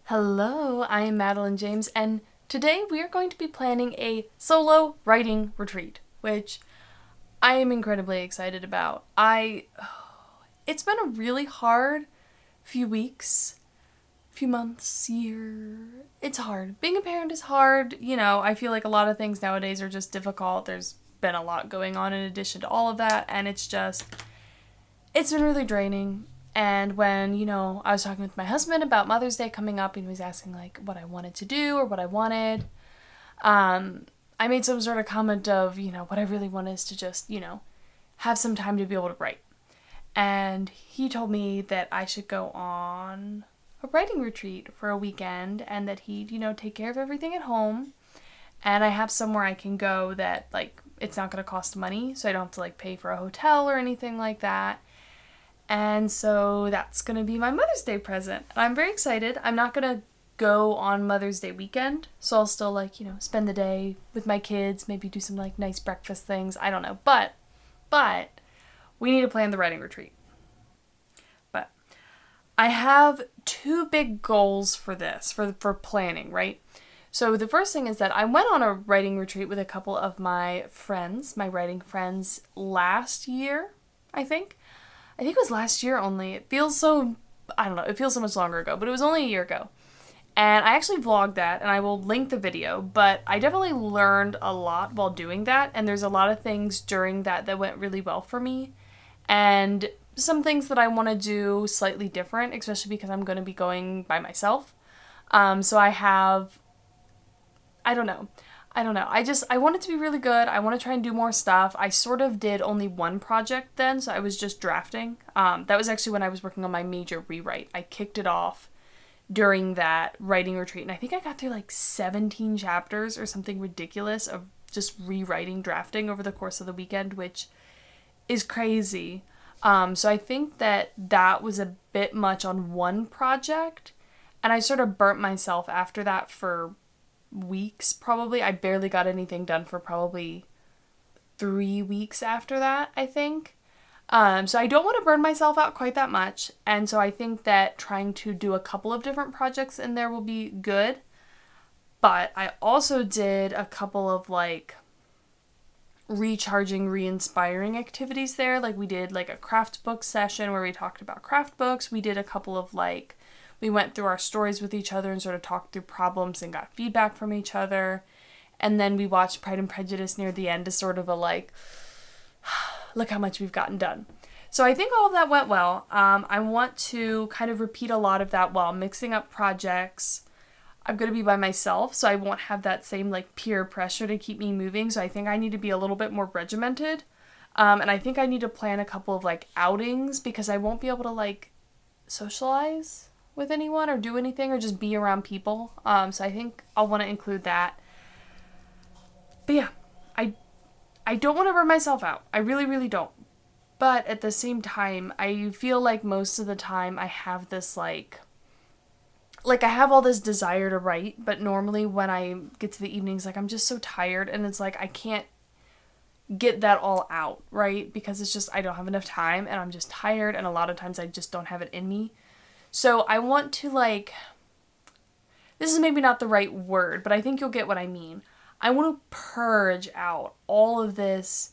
Hello, I am Madeline James, and today we are going to be planning a solo writing retreat, which I am incredibly excited about. It's been a really hard few weeks, few months, year. It's hard. Being a parent is hard. I feel like a lot of things nowadays are just difficult. There's been a lot going on in addition to all of that, and it's been really draining. And when, I was talking with my husband about Mother's Day coming up and he was asking like what I wanted to do or what I wanted, I made some sort of comment of, what I really want is to just, have some time to be able to write. And he told me that I should go on a writing retreat for a weekend and that he'd, take care of everything at home. And I have somewhere I can go that, like, it's not going to cost money, so I don't have to, like, pay for a hotel or anything like that. And so that's going to be my Mother's Day present. And I'm very excited. I'm not going to go on Mother's Day weekend, so I'll still, like, spend the day with my kids, maybe do some, like, nice breakfast things. I don't know. But we need to plan the writing retreat. But I have two big goals for this, for planning, right? So the first thing is that I went on a writing retreat with a couple of my friends, my writing friends, last year, I think. I think it was last year only. It feels so, I don't know, it feels so much longer ago, but it was only a year ago. And I actually vlogged that, and I will link the video, but I definitely learned a lot while doing that, and there's a lot of things during that went really well for me, and some things that I want to do slightly different, especially because I'm going to be going by myself. So I don't know. I want it to be really good. I want to try and do more stuff. I sort of did only one project then, so I was just drafting. That was actually when I was working on my major rewrite. I kicked it off during that writing retreat, and I think I got through like 17 chapters or something ridiculous of just rewriting, drafting over the course of the weekend, which is crazy. So I think that was a bit much on one project, and I sort of burnt myself after that for weeks probably. I barely got anything done for probably 3 weeks after that, I think. So I don't want to burn myself out quite that much, and so I think that trying to do a couple of different projects in there will be good. But I also did a couple of like recharging, re-inspiring activities there. Like we did like a craft book session where we talked about craft books. We did a couple of like we went through our stories with each other and sort of talked through problems and got feedback from each other. And then we watched Pride and Prejudice near the end as sort of a like, look how much we've gotten done. So I think all of that went well. I want to kind of repeat a lot of that while mixing up projects. I'm going to be by myself, so I won't have that same like peer pressure to keep me moving. So I think I need to be a little bit more regimented. And I think I need to plan a couple of like outings because I won't be able to like socialize with anyone or do anything or just be around people. So I think I'll want to include that. But yeah, I don't want to burn myself out. I really, really don't. But at the same time, I feel like most of the time I have this like I have all this desire to write, but normally when I get to the evenings, like I'm just so tired and it's like I can't get that all out, right? Because it's just I don't have enough time and I'm just tired and a lot of times I just don't have it in me. So I want to like, this is maybe not the right word, but I think you'll get what I mean. I want to purge out all of this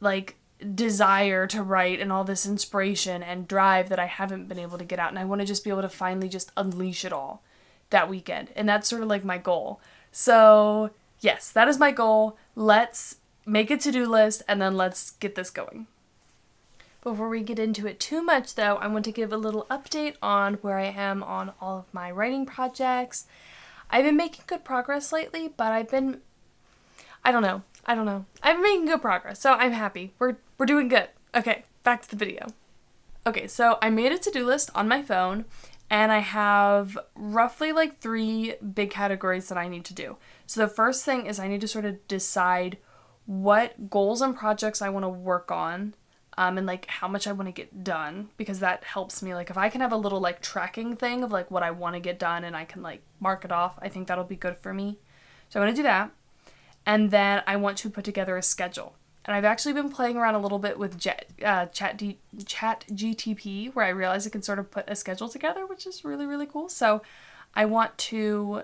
like desire to write and all this inspiration and drive that I haven't been able to get out. And I want to just be able to finally just unleash it all that weekend. And that's sort of like my goal. So yes, that is my goal. Let's make a to-do list and then let's get this going. Before we get into it too much, though, I want to give a little update on where I am on all of my writing projects. I've been making good progress lately, but I don't know. I've been making good progress, so I'm happy. We're doing good. Okay, back to the video. Okay, so I made a to-do list on my phone, and I have roughly like 3 big categories that I need to do. So the first thing is I need to sort of decide what goals and projects I want to work on. And like how much I want to get done, because that helps me. Like if I can have a little like tracking thing of like what I want to get done and I can like mark it off, I think that'll be good for me. So I want to do that. And then I want to put together a schedule. And I've actually been playing around a little bit with chatGTP, where I realize I can sort of put a schedule together, which is really, really cool. So I want to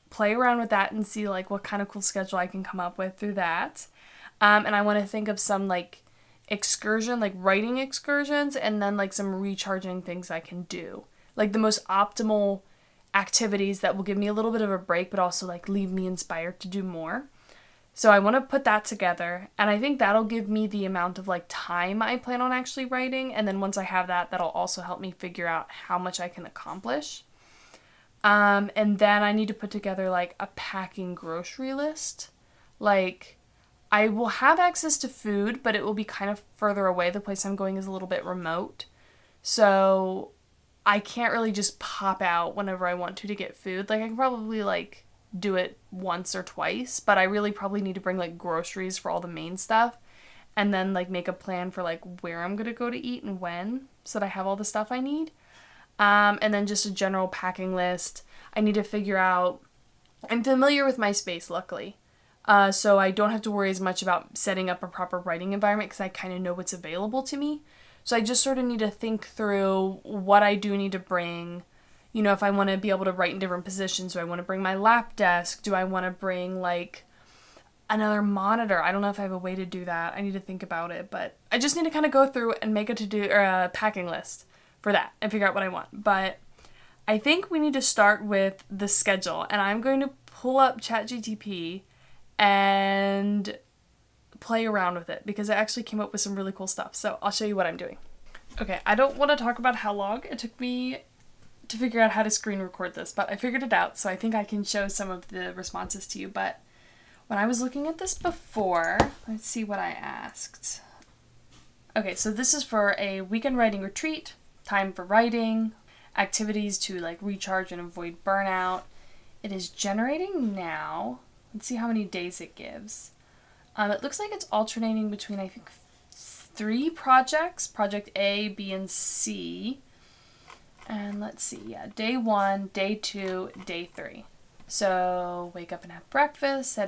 play around with that and see like what kind of cool schedule I can come up with through that. And I want to think of some like writing excursions, and then like some recharging things I can do. Like the most optimal activities that will give me a little bit of a break, but also like leave me inspired to do more. So I want to put that together, and I think that'll give me the amount of like time I plan on actually writing, and then once I have that, that'll also help me figure out how much I can accomplish. And then I need to put together like a packing grocery list. Like I will have access to food, but it will be kind of further away. The place I'm going is a little bit remote. So I can't really just pop out whenever I want to get food. Like I can probably like do it once or twice, but I really probably need to bring like groceries for all the main stuff, and then like make a plan for like where I'm gonna go to eat and when, so that I have all the stuff I need. And then just a general packing list. I need to figure out, I'm familiar with my space, luckily. So I don't have to worry as much about setting up a proper writing environment because I kind of know what's available to me. So I just sort of need to think through what I do need to bring. You know, if I want to be able to write in different positions, do I want to bring my lap desk? Do I want to bring like another monitor? I don't know if I have a way to do that. I need to think about it, but I just need to kind of go through and make a to-do or a packing list for that and figure out what I want. But I think we need to start with the schedule, and I'm going to pull up ChatGTP and play around with it because I actually came up with some really cool stuff. So I'll show you what I'm doing. Okay, I don't want to talk about how long it took me to figure out how to screen record this, but I figured it out, so I think I can show some of the responses to you. But when I was looking at this before, let's see what I asked. Okay, so this is for a weekend writing retreat, time for writing, activities to like recharge and avoid burnout. It is generating now. Let's see how many days it gives. It looks like it's alternating between, I think, 3 projects, project A, B, and C. And let's see, yeah, day 1, day 2, day 3. So wake up and have breakfast,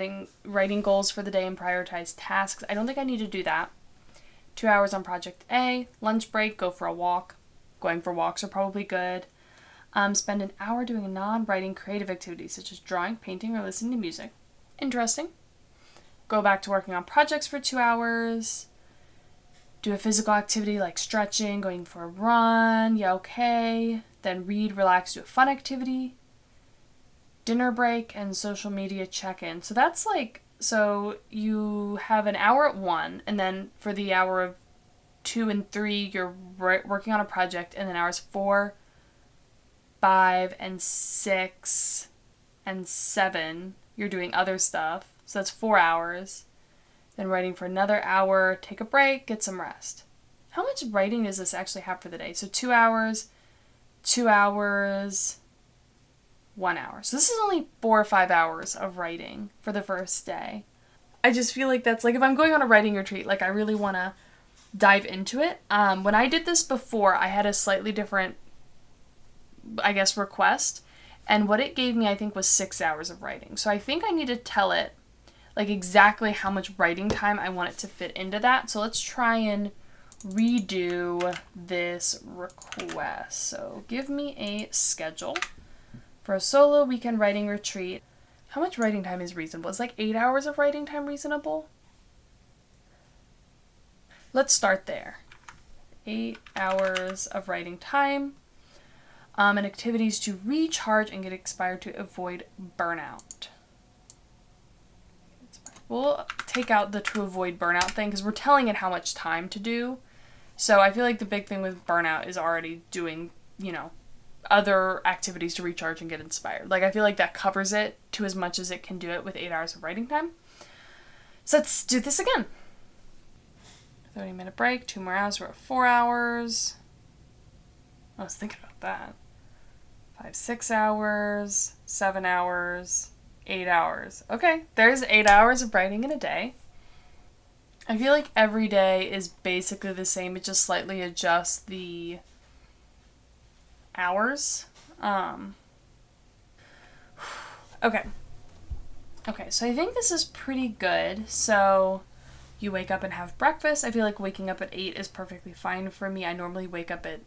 writing goals for the day and prioritize tasks. I don't think I need to do that. 2 hours on project A, lunch break, go for a walk. Going for walks are probably good. Spend an hour doing non-writing creative activities such as drawing, painting, or listening to music. Interesting. Go back to working on projects for 2 hours. Do a physical activity like stretching, going for a run, yeah, okay. Then read, relax, do a fun activity. Dinner break and social media check-in. So that's like, so you have an hour at 1, and then for the hour of 2 and 3, you're working on a project, and then hours 4, 5, and 6, and 7, you're doing other stuff. So that's 4 hours. Then writing for another hour, take a break, get some rest. How much writing does this actually have for the day? So 2 hours, 2 hours, 1 hour. So this is only 4 or 5 hours of writing for the first day. I just feel like that's like, if I'm going on a writing retreat, like I really want to dive into it. When I did this before, I had a slightly different, I guess, request. And what it gave me, I think, was 6 hours of writing. So I think I need to tell it like exactly how much writing time I want it to fit into that. So let's try and redo this request. So give me a schedule for a solo weekend writing retreat. How much writing time is reasonable? Is like 8 hours of writing time reasonable? Let's start there. 8 hours of writing time. And activities to recharge and get inspired to avoid burnout. We'll take out the to avoid burnout thing because we're telling it how much time to do. So I feel like the big thing with burnout is already doing, you know, other activities to recharge and get inspired. Like I feel like that covers it to as much as it can do it with 8 hours of writing time. So let's do this again. 30-minute break, 2 more hours, we're at 4 hours. I was thinking about that. 5, 6 hours, 7 hours, 8 hours. Okay, there's 8 hours of writing in a day. I feel like every day is basically the same. It just slightly adjusts the hours. Okay. Okay, so I think this is pretty good. So you wake up and have breakfast. I feel like waking up at 8 is perfectly fine for me. I normally wake up at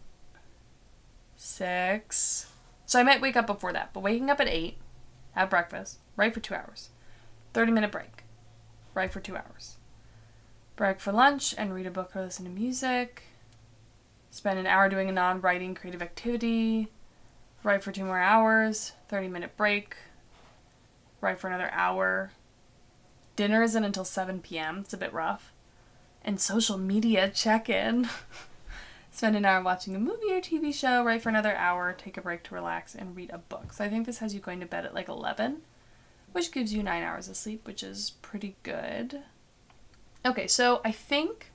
6. So I might wake up before that, but waking up at 8, have breakfast, write for 2 hours. 30-minute break, write for 2 hours. Break for lunch and read a book or listen to music. Spend an hour doing a non-writing creative activity. Write for 2 more hours. 30-minute break. Write for another hour. Dinner isn't until 7 p.m. It's a bit rough. And social media check-in. Spend an hour watching a movie or TV show. Write for another hour. Take a break to relax and read a book. So I think this has you going to bed at like 11, which gives you 9 hours of sleep, which is pretty good. Okay, so I think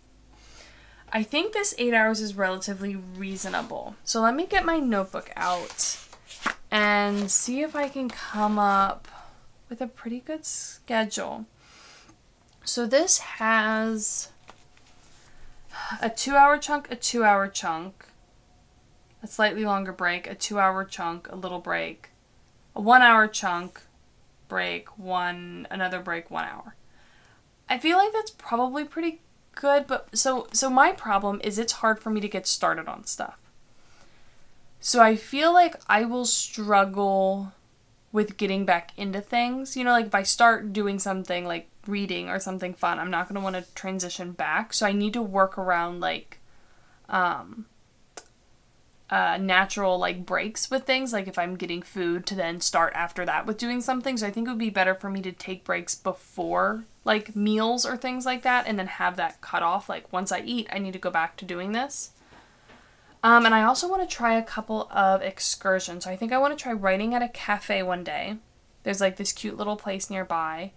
this 8 hours is relatively reasonable. So let me get my notebook out and see if I can come up with a pretty good schedule. So this has a 2-hour chunk, a 2-hour chunk, a slightly longer break, a 2-hour chunk, a little break, a 1-hour chunk, break, another break, 1 hour. I feel like that's probably pretty good, but so my problem is it's hard for me to get started on stuff. So I feel like I will struggle with getting back into things. You know, like if I start doing something like reading or something fun, I'm not going to want to transition back. So I need to work around like natural like breaks with things, like if I'm getting food to then start after that with doing something. So I think it would be better for me to take breaks before like meals or things like that and then have that cut off. Like once I eat, I need to go back to doing this. And I also want to try a couple of excursions. So I think I want to try writing at a cafe one day. There's like this cute little place nearby.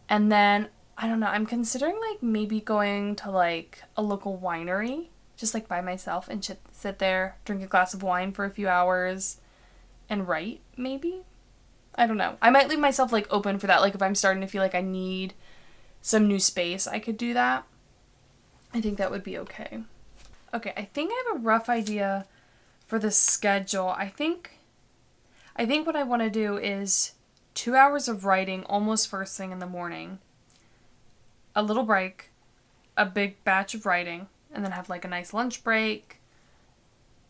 And then, I don't know, I'm considering like maybe going to like a local winery, just like by myself and sit there, drink a glass of wine for a few hours and write maybe. I don't know. I might leave myself like open for that. Like if I'm starting to feel like I need some new space, I could do that. I think that would be okay. Okay, I think I have a rough idea for the schedule. I think what I want to do is 2 hours of writing almost first thing in the morning, a little break, a big batch of writing, and then have like a nice lunch break,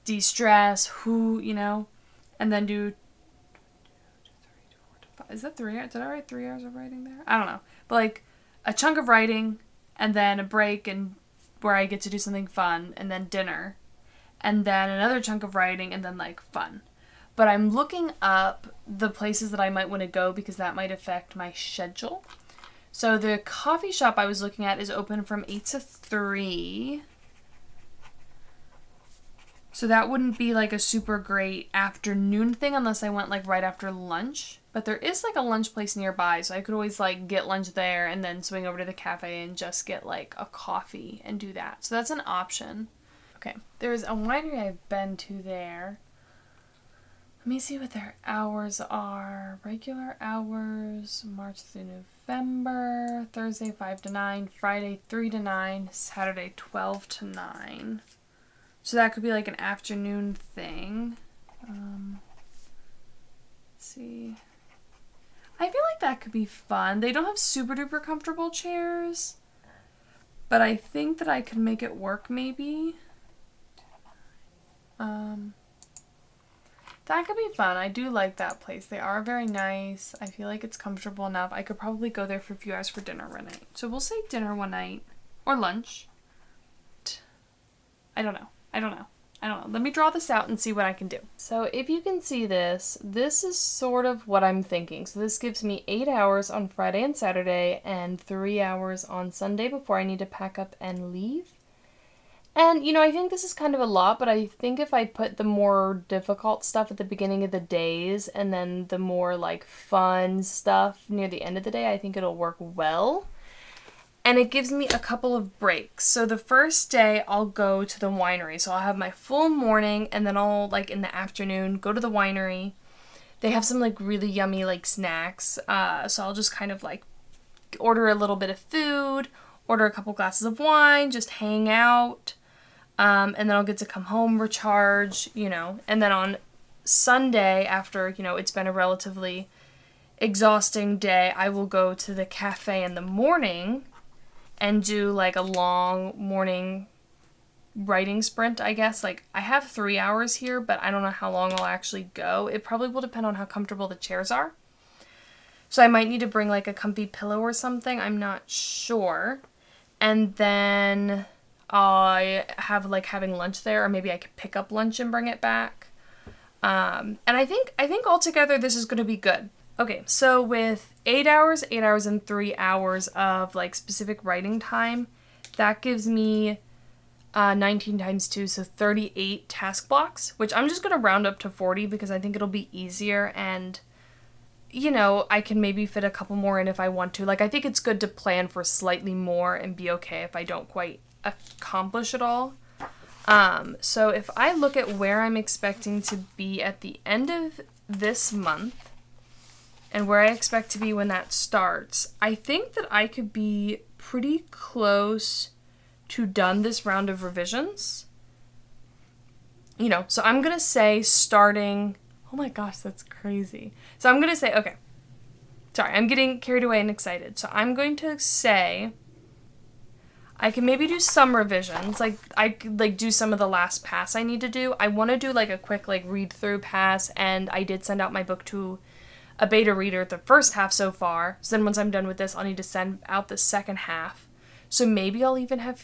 de-stress, and then do, is that 3 hours? Did I write 3 hours of writing there? I don't know. But like a chunk of writing and then a break and where I get to do something fun, and then dinner, and then another chunk of writing, and then like fun. But I'm looking up the places that I might want to go because that might affect my schedule. So the coffee shop I was looking at is open from 8 to 3. So that wouldn't be like a super great afternoon thing unless I went like right after lunch. But there is like a lunch place nearby, so I could always like get lunch there and then swing over to the cafe and just get like a coffee and do that. So that's an option. Okay, there's a winery I've been to there. Let me see what their hours are. Regular hours, March through November, Thursday 5 to 9, Friday 3 to 9, Saturday 12 to 9. So that could be like an afternoon thing. Let's see. I feel like that could be fun. They don't have super duper comfortable chairs, but I think that I could make it work maybe. That could be fun. I do like that place. They are very nice. I feel like it's comfortable enough. I could probably go there for a few hours for dinner one night. So we'll say dinner one night or lunch. I don't know. Let me draw this out and see what I can do. So if you can see this is sort of what I'm thinking. So this gives me 8 hours on Friday and Saturday and 3 hours on Sunday before I need to pack up and leave. And, I think this is kind of a lot, but I think if I put the more difficult stuff at the beginning of the days and then the more, like, fun stuff near the end of the day, I think it'll work well. And it gives me a couple of breaks. So the first day, I'll go to the winery. So I'll have my full morning, and then I'll, like, in the afternoon, go to the winery. They have some, like, really yummy, like, snacks. So I'll just kind of, like, order a little bit of food, order a couple glasses of wine, just hang out. And then I'll get to come home, recharge, and then on Sunday, after, it's been a relatively exhausting day, I will go to the cafe in the morning and do like a long morning writing sprint, I guess. Like, I have 3 hours here, but I don't know how long I'll actually go. It probably will depend on how comfortable the chairs are. So I might need to bring like a comfy pillow or something. I'm not sure. And then I have like having lunch there, or maybe I could pick up lunch and bring it back. And I think altogether this is going to be good. Okay, so with 8 hours, 8 hours, and 3 hours of like specific writing time, that gives me 19 times 2, so 38 task blocks, which I'm just going to round up to 40 because I think it'll be easier, and you know, I can maybe fit a couple more in if I want to. Like, I think it's good to plan for slightly more and be okay if I don't quite accomplish it all. So if I look at where I'm expecting to be at the end of this month and where I expect to be when that starts, I think that I could be pretty close to done this round of revisions. You know, so I'm going to say starting... Oh my gosh, that's crazy. So I'm going to say, okay. Sorry, I'm getting carried away and excited. So I'm going to say I can maybe do some revisions. Like, I could like do some of the last pass I need to do. I want to do like a quick like read through pass, and I did send out my book to a beta reader the first half so far. So then once I'm done with this, I'll need to send out the second half. So maybe I'll even have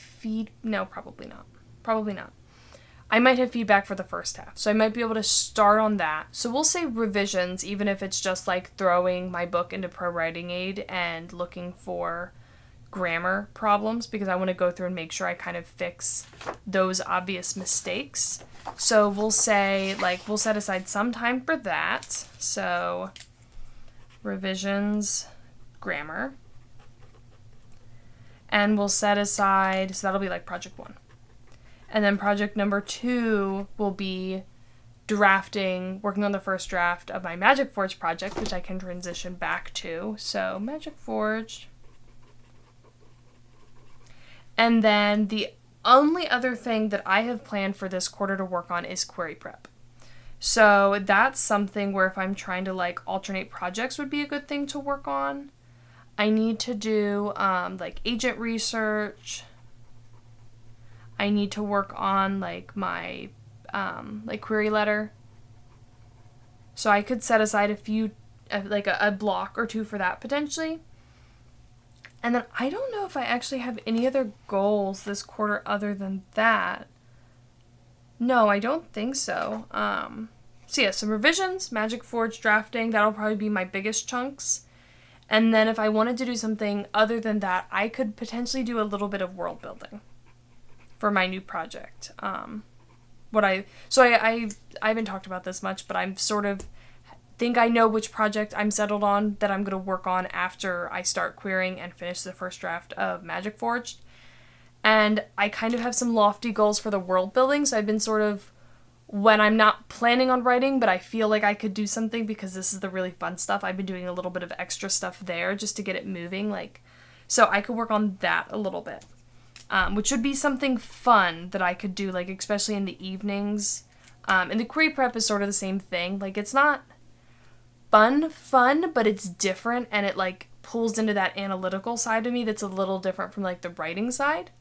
no, probably not. Probably not. I might have feedback for the first half, so I might be able to start on that. So we'll say revisions, even if it's just like throwing my book into Pro Writing Aid and looking for grammar problems, because I want to go through and make sure I kind of fix those obvious mistakes. So we'll say, like, we'll set aside some time for that. So revisions, grammar. And we'll set aside, so that'll be like project 1. And then project number 2 will be working on the first draft of my Magic Forge project, which I can transition back to. So Magic Forge. And then the only other thing that I have planned for this quarter to work on is query prep. So that's something where if I'm trying to like alternate projects would be a good thing to work on. I need to do like agent research. I need to work on like my like query letter. So I could set aside a few, like a block or 2 for that potentially. And then I don't know if I actually have any other goals this quarter other than that. No, I don't think so. So yeah, some revisions, Magic Forge drafting, that'll probably be my biggest chunks. And then if I wanted to do something other than that, I could potentially do a little bit of world building for my new project. I haven't talked about this much, but I'm sort of think I know which project I'm settled on that I'm going to work on after I start querying and finish the first draft of Magic Forged. And I kind of have some lofty goals for the world building, so I've been sort of, when I'm not planning on writing, but I feel like I could do something because this is the really fun stuff, I've been doing a little bit of extra stuff there just to get it moving, like, so I could work on that a little bit. Which would be something fun that I could do, like, especially in the evenings. And the query prep is sort of the same thing. Like, it's not fun, but it's different, and it, like, pulls into that analytical side of me that's a little different from, like, the writing side.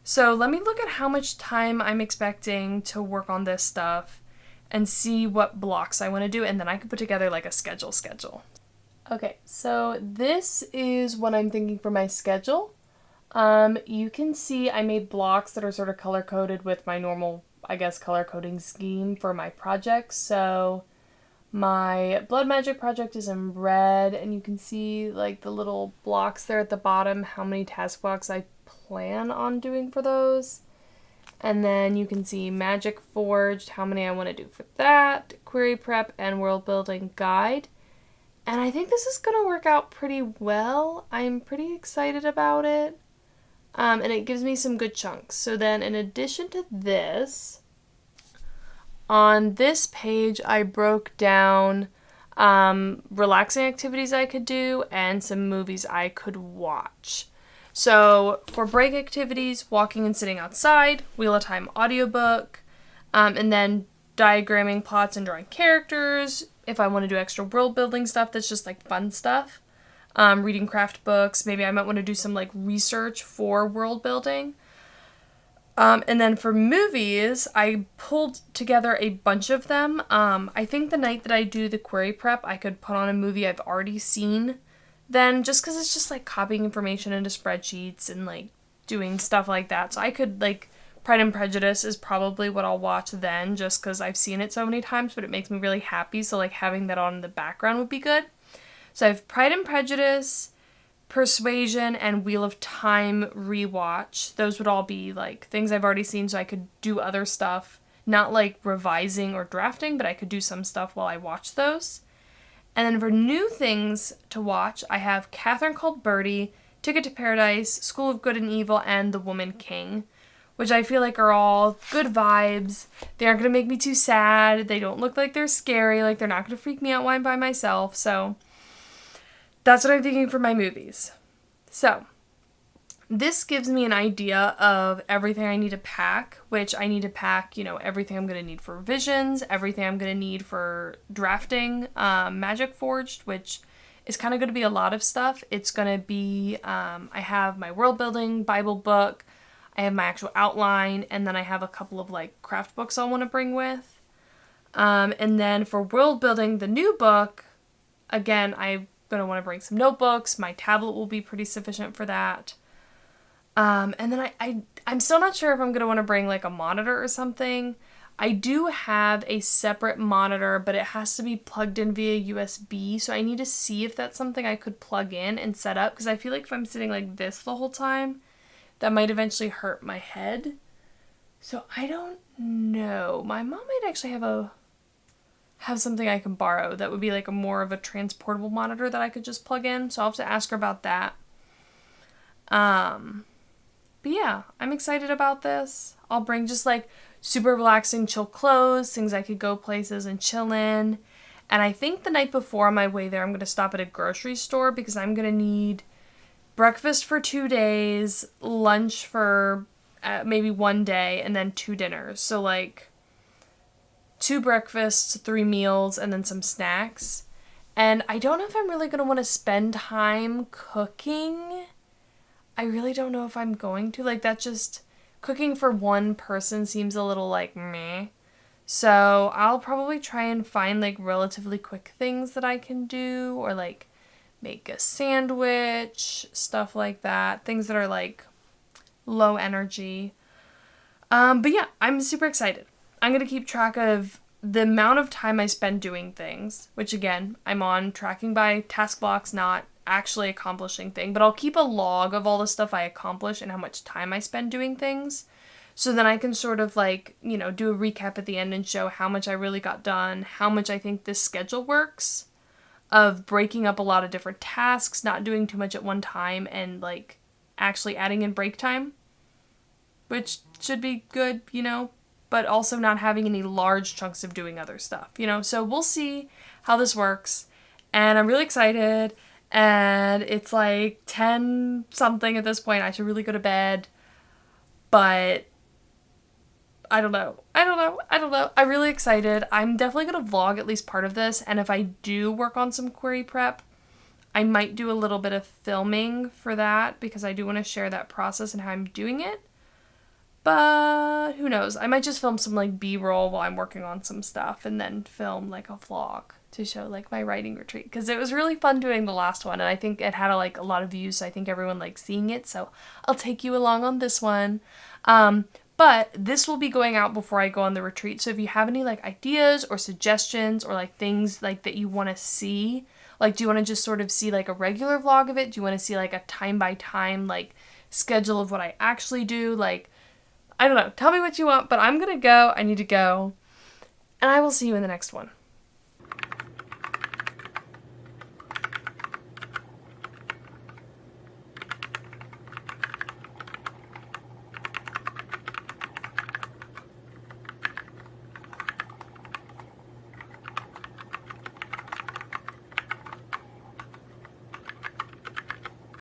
So let me look at how much time I'm expecting to work on this stuff and see what blocks I want to do, and then I can put together, like, a schedule. Okay, so this is what I'm thinking for my schedule. You can see I made blocks that are sort of color-coded with my normal, I guess, color-coding scheme for my projects. So my Blood Magic project is in red, and you can see, like, the little blocks there at the bottom, how many task blocks I plan on doing for those. And then you can see Magic Forged, how many I want to do for that, query prep, and world building guide. And I think this is going to work out pretty well. I'm pretty excited about it. And it gives me some good chunks. So then in addition to this, on this page I broke down relaxing activities I could do and some movies I could watch. So for break activities, walking and sitting outside, Wheel of Time audiobook, and then diagramming plots and drawing characters. If I want to do extra world building stuff that's just like fun stuff. Reading craft books. Maybe I might want to do some like research for world building. And then for movies, I pulled together a bunch of them. I think the night that I do the query prep, I could put on a movie I've already seen then, just because it's just like copying information into spreadsheets and like doing stuff like that. So I could like Pride and Prejudice is probably what I'll watch then, just because I've seen it so many times, but it makes me really happy. So like having that on in the background would be good. So I have Pride and Prejudice, Persuasion, and Wheel of Time rewatch. Those would all be like things I've already seen, so I could do other stuff. Not like revising or drafting, but I could do some stuff while I watch those. And then for new things to watch, I have Catherine Called Birdie, Ticket to Paradise, School of Good and Evil, and The Woman King, which I feel like are all good vibes. They aren't going to make me too sad. They don't look like they're scary. Like, they're not going to freak me out while I'm by myself. So that's what I'm thinking for my movies. So this gives me an idea of everything I need to pack, which I need to pack, everything I'm going to need for revisions, everything I'm going to need for drafting Magic Forged, which is kind of going to be a lot of stuff. It's going to be, I have my world building Bible book, I have my actual outline, and then I have a couple of like craft books I'll want to bring with. And then for world building, the new book, again, I'm going to want to bring some notebooks. My tablet will be pretty sufficient for that. And then I'm still not sure if I'm going to want to bring like a monitor or something. I do have a separate monitor, but it has to be plugged in via USB. So I need to see if that's something I could plug in and set up. Because I feel like if I'm sitting like this the whole time, that might eventually hurt my head. So I don't know. My mom might actually have something I can borrow that would be like a more of a transportable monitor that I could just plug in. So I'll have to ask her about that. But yeah, I'm excited about this. I'll bring just like super relaxing, chill clothes, things I could go places and chill in. And I think the night before on my way there, I'm going to stop at a grocery store because I'm going to need breakfast for 2 days, lunch for maybe 1 day, and then 2 dinners. So like 2 breakfasts, 3 meals, and then some snacks. And I don't know if I'm really going to want to spend time cooking. I really don't know if I'm going to. Like, that just, cooking for one person seems a little, like, meh. So I'll probably try and find, like, relatively quick things that I can do. Or, like, make a sandwich, stuff like that. Things that are, like, low energy. But yeah, I'm super excited. I'm going to keep track of the amount of time I spend doing things. Which, again, I'm on tracking by task blocks, not actually accomplishing thing, but I'll keep a log of all the stuff I accomplish and how much time I spend doing things, so then I can sort of like, do a recap at the end and show how much I really got done, how much I think this schedule works, of breaking up a lot of different tasks, not doing too much at one time, and like actually adding in break time, which should be good, but also not having any large chunks of doing other stuff, so we'll see how this works, and I'm really excited. And it's like 10 something at this point. I should really go to bed. But I don't know. I'm really excited. I'm definitely going to vlog at least part of this. And if I do work on some query prep, I might do a little bit of filming for that, because I do want to share that process and how I'm doing it. But who knows? I might just film some like B-roll while I'm working on some stuff and then film like a vlog to show like my writing retreat, because it was really fun doing the last one, and I think it had a lot of views, so I think everyone liked seeing it, so I'll take you along on this one. But this will be going out before I go on the retreat, so if you have any like ideas or suggestions or like things like that you want to see, like do you want to just sort of see like a regular vlog of it, do you want to see like a time by time like schedule of what I actually do, like I don't know, tell me what you want, but I'm gonna go, I need to go, and I will see you in the next one.